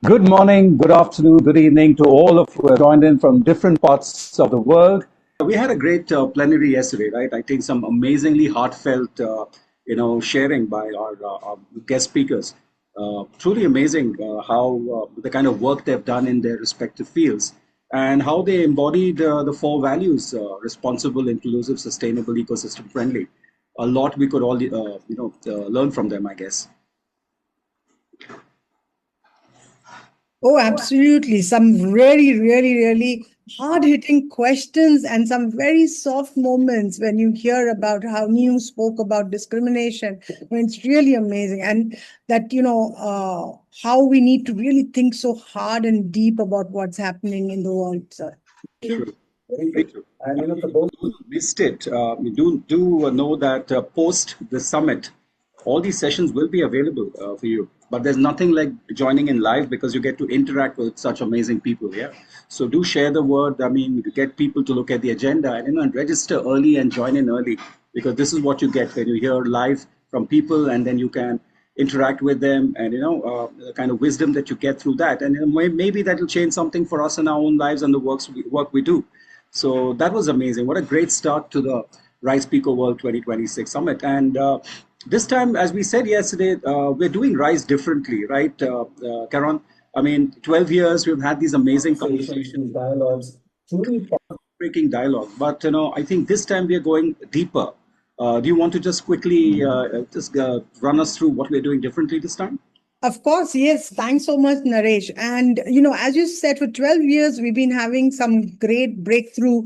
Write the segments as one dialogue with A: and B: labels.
A: Good morning, good afternoon, good evening to all of who have joined in from different parts of the world. We had a great plenary yesterday, right? I think some amazingly heartfelt, sharing by our guest speakers. Truly amazing how the kind of work they've done in their respective fields and how they embodied the four values: responsible, inclusive, sustainable, ecosystem friendly. A lot we could all, learn from them, I guess.
B: Oh, absolutely. Some really, really, really hard-hitting questions and some very soft moments when you hear about how Neil spoke about discrimination. I mean, it's really amazing. And that, how we need to really think so hard and deep about what's happening in the world, sir.
A: True. Very true. And for those who missed it, you do know that post the summit, all these sessions will be available for you. But there's nothing like joining in live because you get to interact with such amazing people. Yeah. So do share the word. I mean, get people to look at the agenda and and register early and join in early, because this is what you get when you hear live from people, and then you can interact with them, and the kind of wisdom that you get through that, and maybe that will change something for us in our own lives and the work we do. So that was amazing. What a great start to the RISE PECOWorld 2026 Summit. And this time, as we said yesterday, we're doing RISE differently, right, Karon? I mean, 12 years, we've had these amazing conversations, dialogues, truly breaking dialogue. But, I think this time we are going deeper. Do you want to just quickly run us through what we're doing differently this time?
B: Of course, yes. Thanks so much, Naresh. And, as you said, for 12 years, we've been having some great breakthrough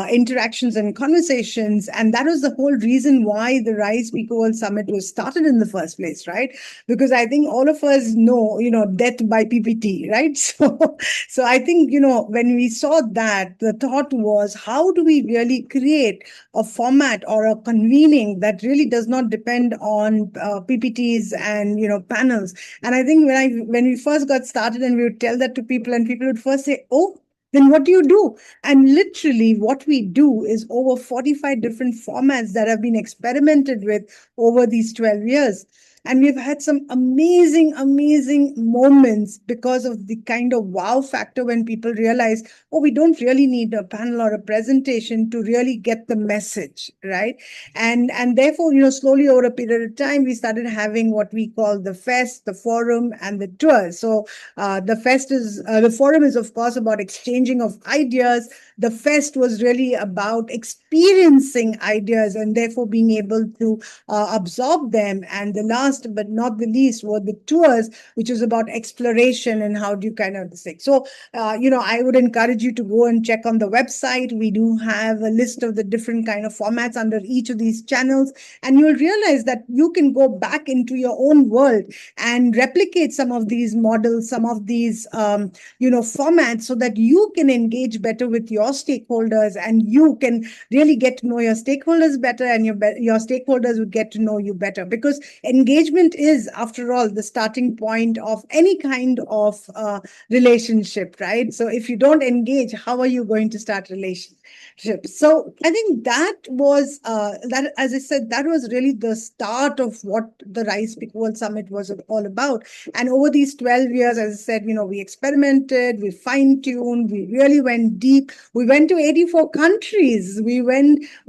B: interactions and conversations. And that was the whole reason why the RISE PecoWorld Summit was started in the first place, right? Because I think all of us know, death by PPT, right? So I think, when we saw that, the thought was, how do we really create a format or a convening that really does not depend on PPTs and, panels? And I think when we first got started and we would tell that to people, and people would first say, "Oh, then what do you do?" And literally what we do is over 45 different formats that have been experimented with over these 12 years. And we've had some amazing, amazing moments because of the kind of wow factor when people realize, oh, we don't really need a panel or a presentation to really get the message, right? And therefore, slowly over a period of time, we started having what we call the fest, the forum, and the tour. So the forum is, of course, about exchanging of ideas. The fest was really about experiencing ideas and therefore being able to absorb them. And the last but not the least were the tours, which is about exploration and how do you kind of think. So, I would encourage you to go and check on the website. We do have a list of the different kind of formats under each of these channels, and you'll realize that you can go back into your own world and replicate some of these models, some of these, formats, so that you can engage better with your stakeholders, and you can really get to know your stakeholders better, and your stakeholders would get to know you better, because engagement is, after all, the starting point of any kind of relationship, right? So if you don't engage, how are you going to start relationships? So I think that was that, as I said, that was really the start of what the RISE PecoWorld Summit was all about. And over these 12 years, as I said, we experimented, we fine-tuned, we really went deep. We went to 84 countries. We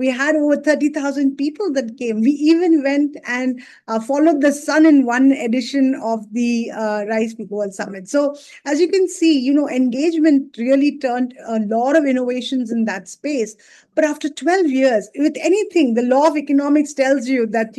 B: had over 30,000 people that came. We even went and followed the sun in one edition of the RISE PecoWorld Summit. So as you can see, engagement really turned a lot of innovations in that space. But after 12 years, with anything, the law of economics tells you that,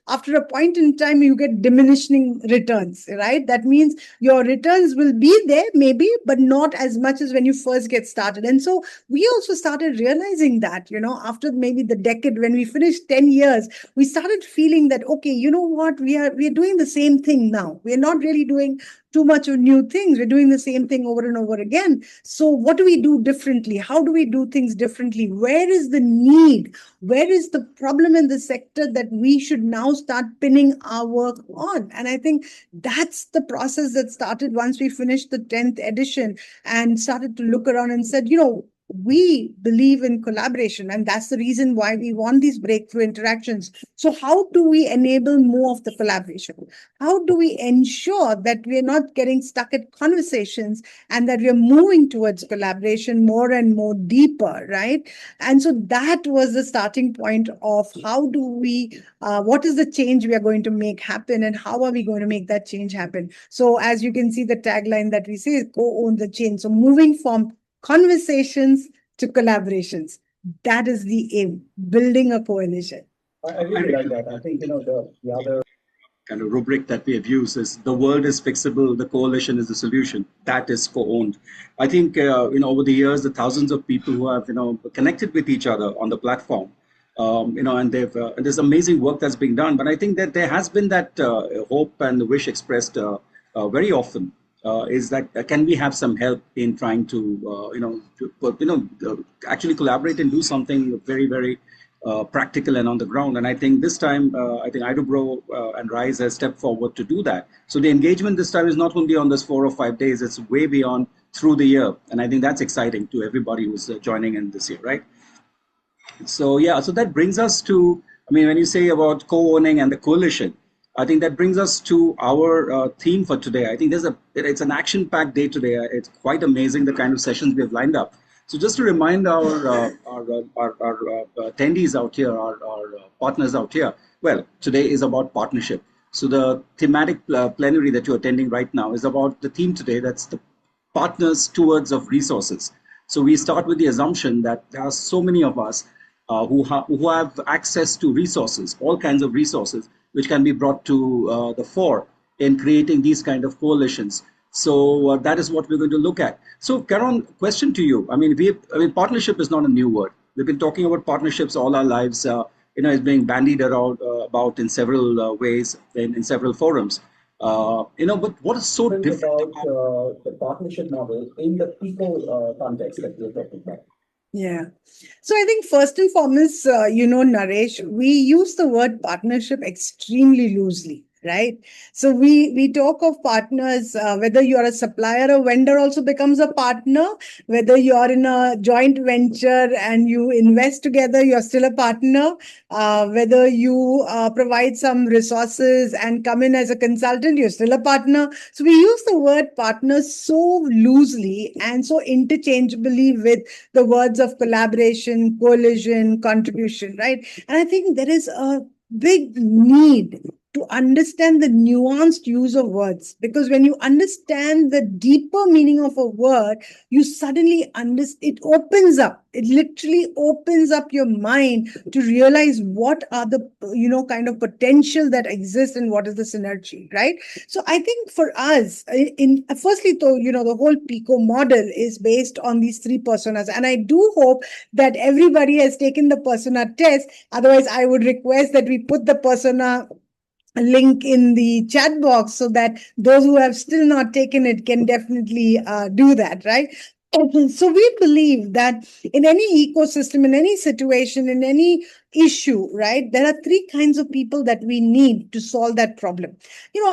B: after a point in time, you get diminishing returns, right? That means your returns will be there, maybe, but not as much as when you first get started. And so we also started realizing that, after maybe the decade, when we finished 10 years, we started feeling that, okay, you know what, we are doing the same thing now. We're not really doing too much of new things. We're doing the same thing over and over again. So what do we do differently? How do we do things differently? Where is the need? Where is the problem in the sector that we should now start pinning our work on? And I think that's the process that started once we finished the 10th edition and started to look around and said, we believe in collaboration, and that's the reason why we want these breakthrough interactions. So how do we enable more of the collaboration? How do we ensure that we're not getting stuck at conversations and that we're moving towards collaboration more and more deeper, right? And so that was the starting point of how do we, what is the change we are going to make happen, and how are we going to make that change happen? So as you can see, the tagline that we say is co-own the change. So moving from conversations to collaborations. That is the aim, building a coalition.
A: I really like that. I think, the other kind of rubric that we have used is the world is fixable, the coalition is the solution. That is co-owned. I think, over the years, the thousands of people who have, connected with each other on the platform, and there's amazing work that's being done. But I think that there has been that hope and wish expressed very often. Is that can we have some help in trying to actually collaborate and do something very, very practical and on the ground? And I think this time, I think Idobro and RISE has stepped forward to do that. So the engagement this time is not only on this 4 or 5 days; it's way beyond through the year, and I think that's exciting to everybody who's joining in this year, right? So yeah, so that brings us to, I mean, when you say about co-owning and the coalition, I think that brings us to our theme for today. I think it's an action-packed day today. It's quite amazing the kind of sessions we have lined up. So just to remind our attendees out here, our partners out here, well, today is about partnership. So the thematic plenary that you're attending right now is about the theme today. That's the partners stewards of resources. So we start with the assumption that there are so many of us who have access to resources, all kinds of resources, which can be brought to the fore in creating these kind of coalitions. So that is what we're going to look at. So Karon, question to you. I mean, partnership is not a new word. We've been talking about partnerships all our lives. It's being bandied around about in several ways in several forums. But what is so different about the partnership model in the PECO context that we're talking about?
B: Yeah. So I think first and foremost, Naresh, we use the word partnership extremely loosely, right? So we talk of partners, whether you're a supplier or vendor also becomes a partner, whether you're in a joint venture and you invest together, you're still a partner, whether you provide some resources and come in as a consultant, you're still a partner. So we use the word partners so loosely and so interchangeably with the words of collaboration, coalition, contribution, right? And I think there is a big need to understand the nuanced use of words, because when you understand the deeper meaning of a word, you suddenly understand, it opens up, it literally opens up your mind to realize what are the, kind of potential that exists and what is the synergy, right? So I think for us, firstly, though, the whole PECO model is based on these 3 personas. And I do hope that everybody has taken the persona test. Otherwise, I would request that we put the persona link in the chat box so that those who have still not taken it can definitely do that, right? So we believe that in any ecosystem, in any situation, in any issue, right, there are 3 kinds of people that we need to solve that problem.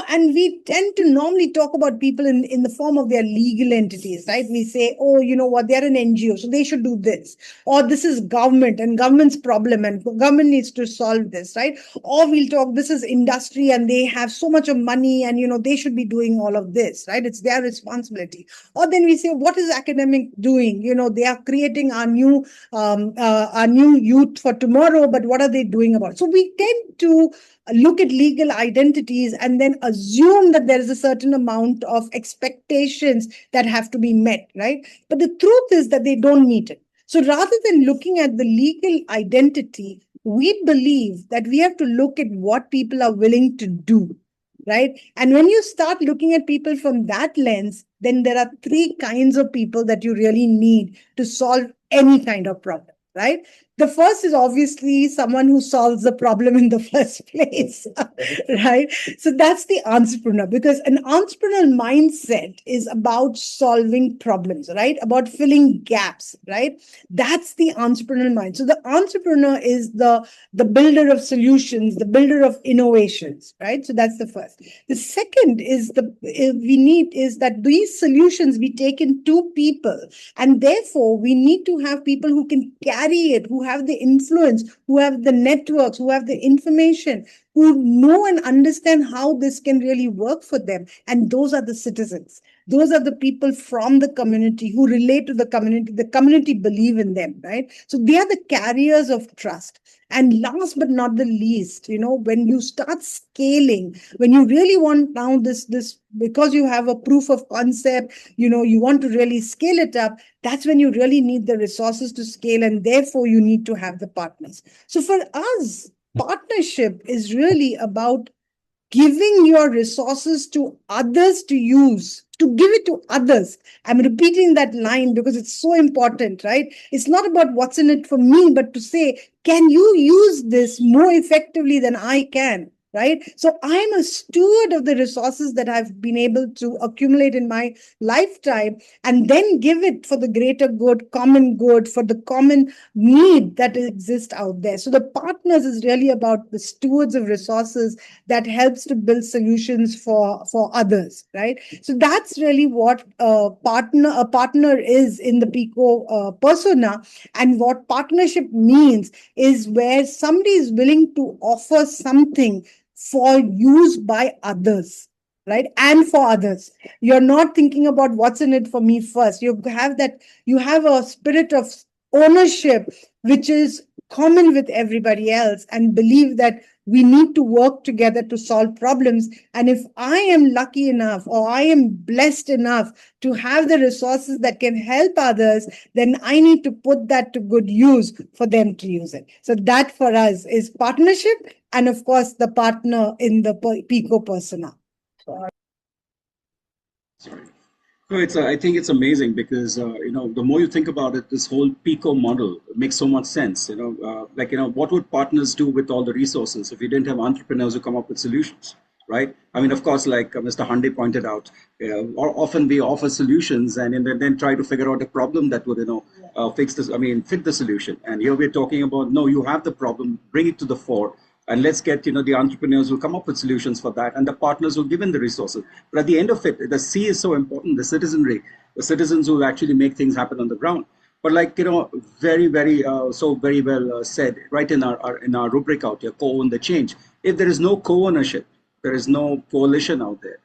B: And we tend to normally talk about people in the form of their legal entities, right? We say, oh, you know what, they're an NGO, so they should do this. Or this is government and government's problem and government needs to solve this, right? Or we'll talk, this is industry and they have so much of money and, they should be doing all of this, right? It's their responsibility. Or then we say, what is academic doing? They are creating our new youth for tomorrow, but what are they doing about it? So we tend to look at legal identities and then assume that there is a certain amount of expectations that have to be met, right? But the truth is that they don't meet it. So rather than looking at the legal identity, we believe that we have to look at what people are willing to do, right? And when you start looking at people from that lens, then there are 3 kinds of people that you really need to solve any kind of problem, right? The first is obviously someone who solves the problem in the first place, right? So that's the entrepreneur, because an entrepreneurial mindset is about solving problems, right? About filling gaps, right? That's the entrepreneurial mind. So the entrepreneur is the builder of solutions, the builder of innovations, right? So that's the first. The second is we need is that these solutions be taken to people, and therefore we need to have people who can carry it, who have the influence, who have the networks, who have the information, who know and understand how this can really work for them. And those are the citizens. Those are the people from the community who relate to the community. The community believe in them, right? So they are the carriers of trust. And last but not the least, when you start scaling, when you really want now this, because you have a proof of concept, you want to really scale it up, that's when you really need the resources to scale, and therefore you need to have the partners. So for us, partnership is really about giving your resources to others to use, to give it to others. I'm repeating that line because it's so important, right? It's not about what's in it for me, but to say, can you use this more effectively than I can? Right? So I'm a steward of the resources that I've been able to accumulate in my lifetime, and then give it for the greater good, for the common need that exists out there. So the partners is really about the stewards of resources that helps to build solutions for others, right? So that's really what a partner is in the PECO persona. And what partnership means is where somebody is willing to offer something for use by others, right? And for others. You're not thinking about what's in it for me first. You have a spirit of ownership, which is common with everybody else, and believe that we need to work together to solve problems. And if I am lucky enough, or I am blessed enough to have the resources that can help others, then I need to put that to good use for them to use it. So that for us is partnership, and of course the partner in the PECO persona.
A: Sorry. No, I think it's amazing because the more you think about it, this whole PECO model makes so much sense. What would partners do with all the resources if you didn't have entrepreneurs who come up with solutions, right? I mean, of course, like Mr. Hande pointed out, often we offer solutions and then try to figure out a problem that would fix this. I mean, fit the solution. And here we're talking about, no, you have the problem, bring it to the fore, and let's get the entrepreneurs who come up with solutions for that, and the partners who give in the resources. But at the end of it, the C is so important, the citizenry, the citizens who actually make things happen on the ground. But very very well said right in our rubric out here, co-own the change. If there is no co-ownership, there is no coalition out there,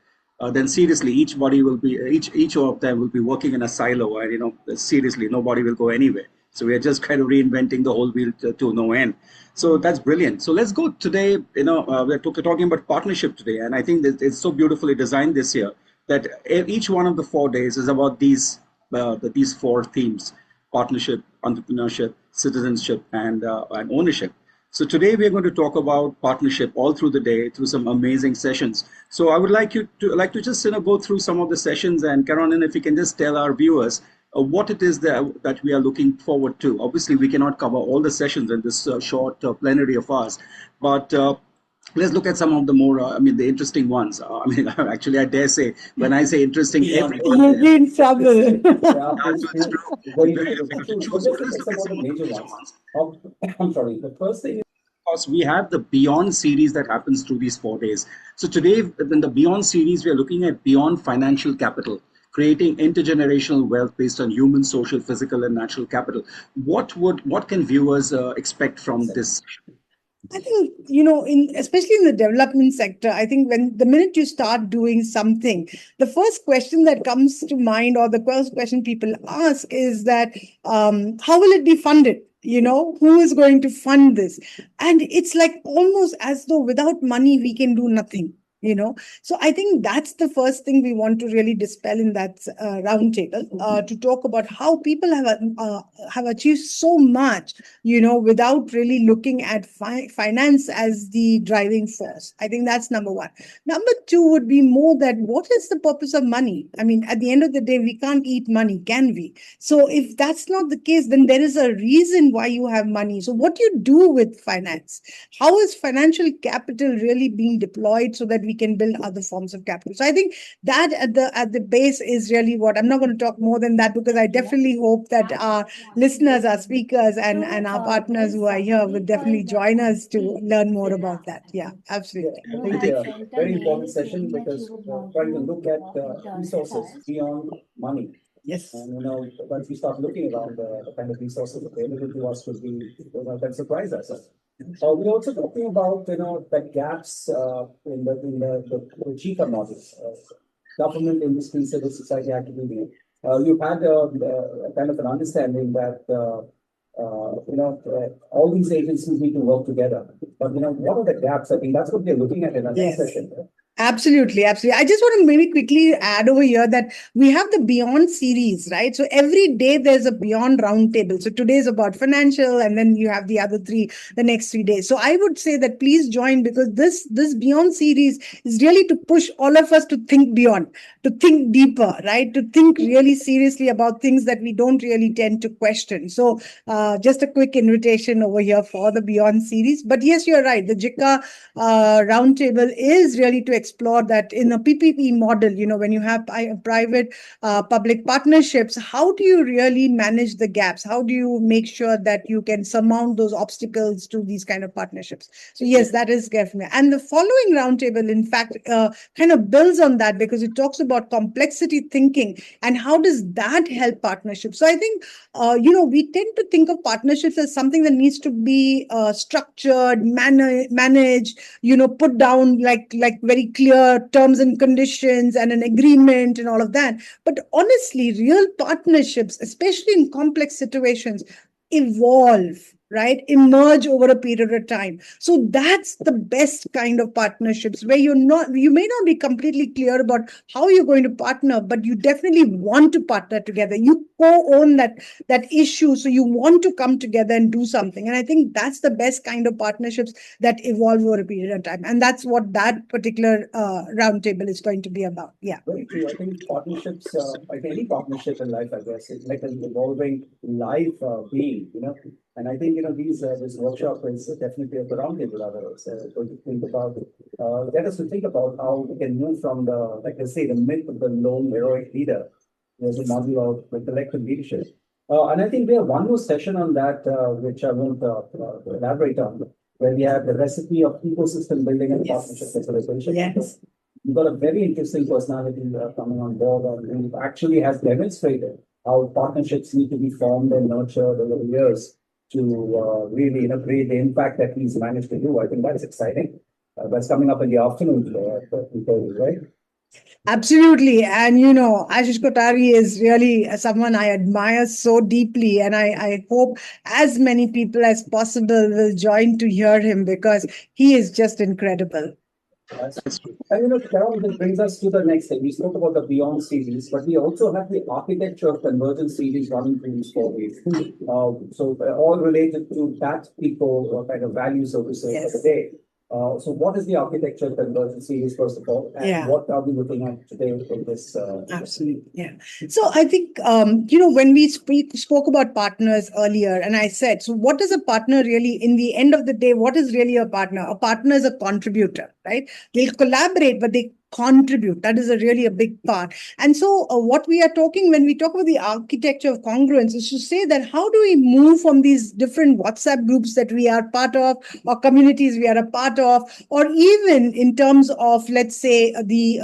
A: then seriously each of them will be working in a silo, and seriously nobody will go anywhere. So we are just kind of reinventing the whole wheel to no end. So that's brilliant. So let's go today. We're talking about partnership today, and I think that it's so beautifully designed this year that each one of the 4 days is about these 4 themes: partnership, entrepreneurship, citizenship, and ownership. So today we are going to talk about partnership all through the day through some amazing sessions. So I would like to just go through some of the sessions, and Karon, if you can just tell our viewers what it is that we are looking forward to. Obviously, we cannot cover all the sessions in this short plenary of ours, but let's look at some of the more, the interesting ones. Actually, I dare say, when I say interesting, everyone.
B: You'll be in trouble.
A: It's true. It's very difficult to choose. But let's look at some of the major ones.
C: I'm sorry. The first thing is,
A: course, we have the Beyond series that happens through these 4 days. So today, in the Beyond series, we are looking at Beyond Financial Capital, creating intergenerational wealth based on human, social, physical, and natural capital. What can viewers expect from this?
B: I think, especially in the development sector, I think when the minute you start doing something, the first question that comes to mind, or the first question people ask, is that how will it be funded? Who is going to fund this? And it's like almost as though without money, we can do nothing. So I think that's the first thing we want to really dispel in that roundtable, to talk about how people have achieved so much, without really looking at finance as the driving force. I think that's number one. Number two would be more that what is the purpose of money? I mean, at the end of the day, we can't eat money, can we? So if that's not the case, then there is a reason why you have money. So what do you do with finance? How is financial capital really being deployed so that we can build other forms of capital? So I think that at the base is really what. I'm not going to talk more than that, because I definitely hope that our listeners, our speakers, and our partners who are here will definitely join us to learn more about that. Yeah, absolutely.
C: I think very important session because trying to look at resources beyond money.
B: Yes.
C: And once we start looking around the kind of resources available to us will be can surprise us. We're also talking about the gaps in the cheaper models, government, industry, civil society, academia. You've had a kind of an understanding that all these agencies need to work together. But what are the gaps? I think that's what we're looking at in our next session.
B: Absolutely, absolutely. I just want to maybe quickly add over here that we have the Beyond series, right? So every day there's a Beyond roundtable. So today is about financial, and then you have the other three the next 3 days. So I would say that please join, because this Beyond series is really to push all of us to think beyond, to think deeper, right? To think really seriously about things that we don't really tend to question. So just a quick invitation over here for the Beyond series. But yes, you're right. The JICA roundtable is really to explore that in a PPP model. When you have private public partnerships, how do you really manage the gaps? How do you make sure that you can surmount those obstacles to these kind of partnerships? So yes, that is definitely. And the following roundtable, in fact, kind of builds on that, because it talks about complexity thinking and how does that help partnerships. So I think we tend to think of partnerships as something that needs to be structured, managed, put down like very clear terms and conditions and an agreement and all of that. But honestly, real partnerships, especially in complex situations, evolve, right? Emerge over a period of time. So that's the best kind of partnerships, where you may not be completely clear about how you're going to partner, but you definitely want to partner together. You co-own that issue, so you want to come together and do something. And I think that's the best kind of partnerships that evolve over a period of time. And that's what that particular roundtable is going to be about. Yeah.
C: Very true. I think partnerships, like any partnership in life, I guess, it's like an evolving life being, And I think, this workshop is definitely a roundtable, going to think about, get us to think about how we can move from like I say, the myth of the lone heroic leader. There's a model of the collective leadership. And I think we have one more session on that, which I won't elaborate on, where we have the recipe of ecosystem building and partnership facilitation.
B: Yes.
C: We've got a very interesting personality coming on board, and who actually has demonstrated how partnerships need to be formed and nurtured over the years to really create the impact that he's managed to do. I think that's exciting. That's coming up in the afternoon, right?
B: Absolutely. And, Ashish Kotari is really someone I admire so deeply. And I hope as many people as possible will join to hear him, because he is just incredible.
C: That's true. And Karon, this brings us to the next thing. We spoke about the Beyond series, but we also have the Architecture of Convergence series running through these 4 weeks. So all related to that PECO kind of value, so to say, for the day. So what is the Architecture of Convergence series, first of all? And what are we looking at today in this?
B: Absolutely. Yeah. So I think, when we spoke about partners earlier, and I said, so what is a partner really? In the end of the day, what is really a partner? A partner is a contributor, right? They'll collaborate, but they contribute. That is really a big part. And so what we are talking, when we talk about the architecture of congruence, is to say that how do we move from these different WhatsApp groups that we are part of, or communities we are a part of, or even in terms of, let's say, the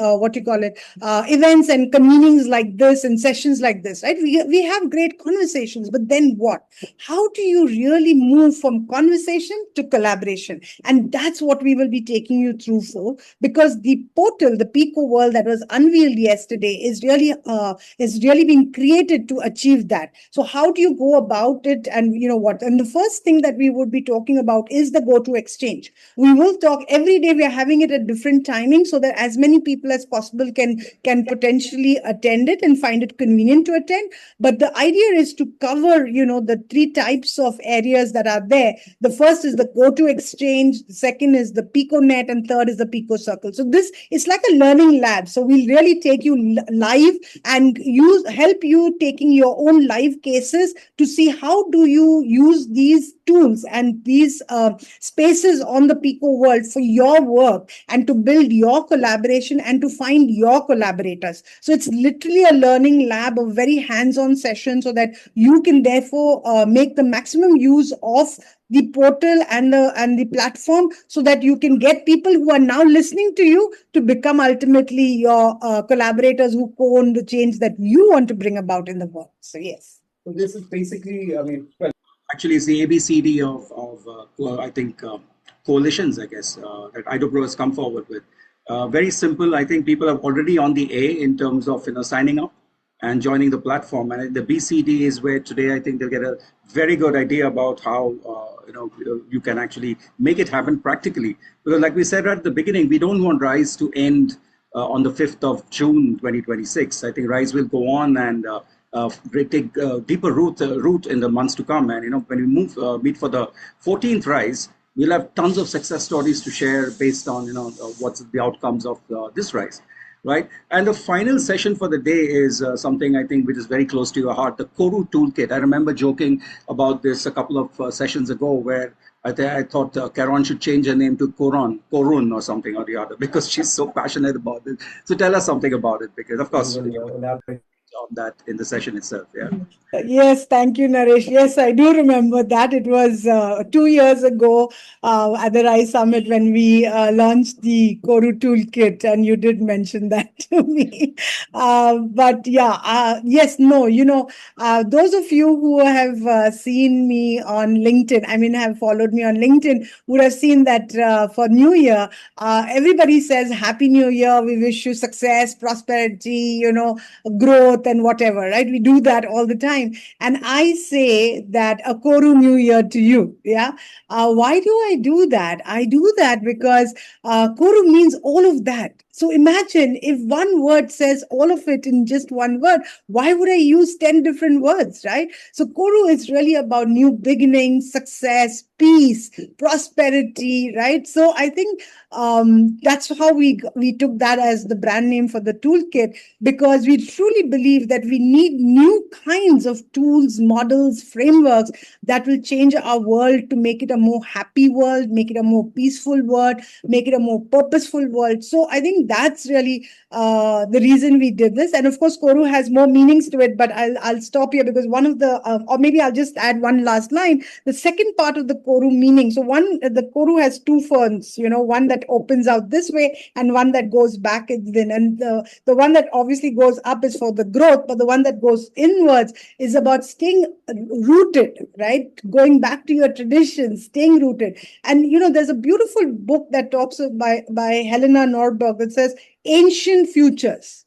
B: events and convenings like this and sessions like this, right? We have great conversations, but then what? How do you really move from conversation to collaboration? And that's what we will be taking you through for, because the portal, the PECO world that was unveiled yesterday is really being created to achieve that. So how do you go about it, and what? And the first thing that we would be talking about is the go-to exchange. We will talk every day. We are having it at different timings so that as many people as possible can potentially attend it and find it convenient to attend. But the idea is to cover, the three types of areas that are there. The first is the go-to exchange, the second is the PECOnet, and third is the PECO circle. So this is like a learning lab. So we'll really take you live and help you taking your own live cases to see how do you use these tools and these spaces on the PECO world for your work and to build your collaboration and to find your collaborators. So it's literally a learning lab, a very hands-on session, so that you can therefore make the maximum use of the portal and the platform, so that you can get people who are now listening to you to become ultimately your collaborators who co-own the change that you want to bring about in the world. So yes.
C: So this is basically, well,
A: actually it's the ABCD of I think coalitions, I guess, that Idobro has come forward with. Very simple. I think people are already on the A in terms of signing up and joining the platform. And the BCD is where today I think they'll get a very good idea about how you can actually make it happen practically. Because like we said at the beginning, we don't want RISE to end on the 5th of June 2026. I think RISE will go on and take deeper root in the months to come. And when we meet for the 14th RISE, we'll have tons of success stories to share based on what's the outcomes of this RISE. Right. And the final session for the day is something I think which is very close to your heart, the Koru toolkit. I remember joking about this a couple of sessions ago, where I thought Karon should change her name to Korun or something or the other, because she's so passionate about it. So tell us something about it, because of course on that in the session itself. Yeah.
B: Yes, thank you, Naresh. Yes, I do remember that. It was 2 years ago at the RISE Summit when we launched the Koru Toolkit, and you did mention that to me. But yeah, yes, no, those of you who have seen me on LinkedIn, have followed me on LinkedIn, would have seen that for New Year, everybody says Happy New Year. We wish you success, prosperity, growth, and whatever, right? We do that all the time. And I say that a Koru New Year to you. Yeah. Why do I do that? I do that because Koru means all of that. So imagine if one word says all of it in just one word, why would I use 10 different words, right? So Koru is really about new beginnings, success, peace, prosperity, right? So I think that's how we took that as the brand name for the toolkit, because we truly believe that we need new kinds of tools, models, frameworks that will change our world to make it a more happy world, make it a more peaceful world, make it a more purposeful world. So I think that's really the reason we did this. And of course, Koru has more meanings to it, but I'll stop here, because one of the, or maybe I'll just add one last line. The second part of the Koru meaning. So the Koru has two ferns, one that opens out this way and one that goes back in. And the one that obviously goes up is for the growth, but the one that goes inwards is about staying rooted, right? Going back to your traditions, staying rooted. And, there's a beautiful book that talks by Helena Norberg that says ancient futures.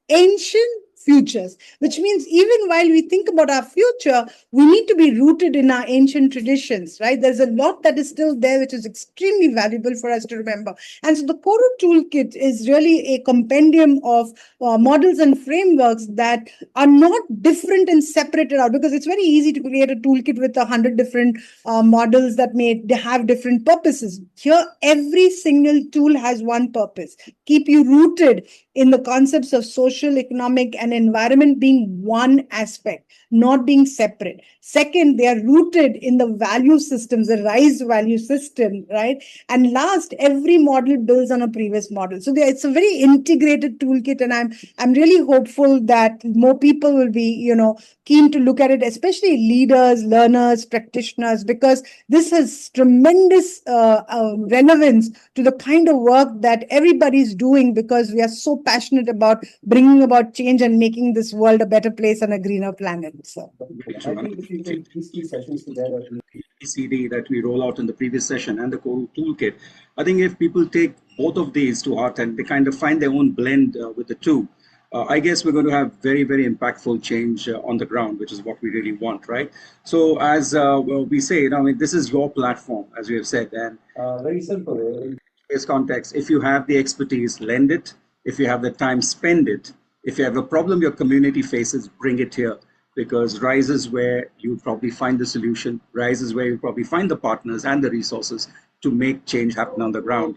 B: Ancient futures, which means even while we think about our future, we need to be rooted in our ancient traditions, right? There's a lot that is still there, which is extremely valuable for us to remember. And so the Koru Toolkit is really a compendium of models and frameworks that are not different and separated out, because it's very easy to create a toolkit with 100 different models that may have different purposes. Here, every single tool has one purpose: keep you rooted in the concepts of social, economic, and environment being one aspect, not being separate. Second, they are rooted in the value systems, the RISE value system, right? And last, every model builds on a previous model. So it's a very integrated toolkit, and I'm really hopeful that more people will be, keen to look at it, especially leaders, learners, practitioners, because this has tremendous relevance to the kind of work that everybody's doing, because we are so passionate about bringing about change and making this world a better place and a greener planet. So
C: I think if you take these two sessions together,
A: CD that we roll out in the previous session and the core toolkit, I think if people take both of these to heart and they kind of find their own blend with the two, I guess we're going to have very, very impactful change on the ground, which is what we really want, right? So as we say, I mean, this is your platform, as we have said, and
C: very simple. In
A: this context, if you have the expertise, lend it. If you have the time, spend it. If you have a problem your community faces, bring it here, because RISE is where you probably find the solution. RISE is where you probably find the partners and the resources to make change happen on the ground.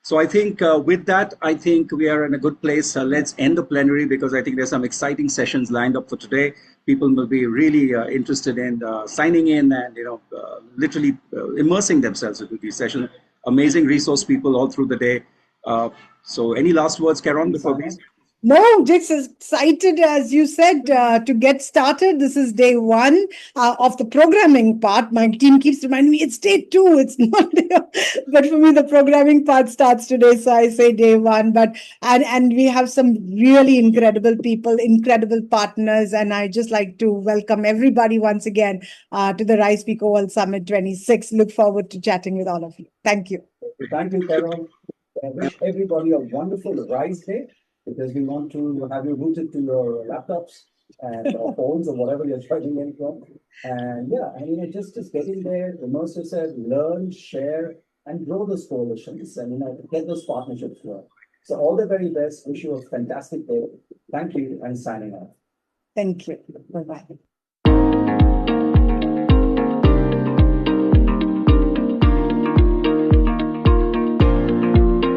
A: So I think with that, I think we are in a good place. Let's end the plenary, because I think there's some exciting sessions lined up for today. People will be really interested in signing in and literally immersing themselves into these sessions. Amazing resource people all through the day. So any last words, Karon, before we?
B: No, just as excited as you said to get started. This is day one of the programming part. My team keeps reminding me it's day two. It's not day, but for me the programming part starts today, so I say day one. But and we have some really incredible people, incredible partners, and I just like to welcome everybody once again to the RISE PECOWorld Summit 26. Look forward to chatting with all of you. Thank you.
C: Thank you, Karon. I wish everybody a wonderful RISE day, because we want to have you rooted to your laptops and or phones or whatever you're joining in from. And yeah, I mean, just get in there, immerse yourself, learn, share, and grow those coalitions, and get those partnerships going. So all the very best. Wish you a fantastic day. Thank you, and signing off.
B: Thank you. Bye-bye.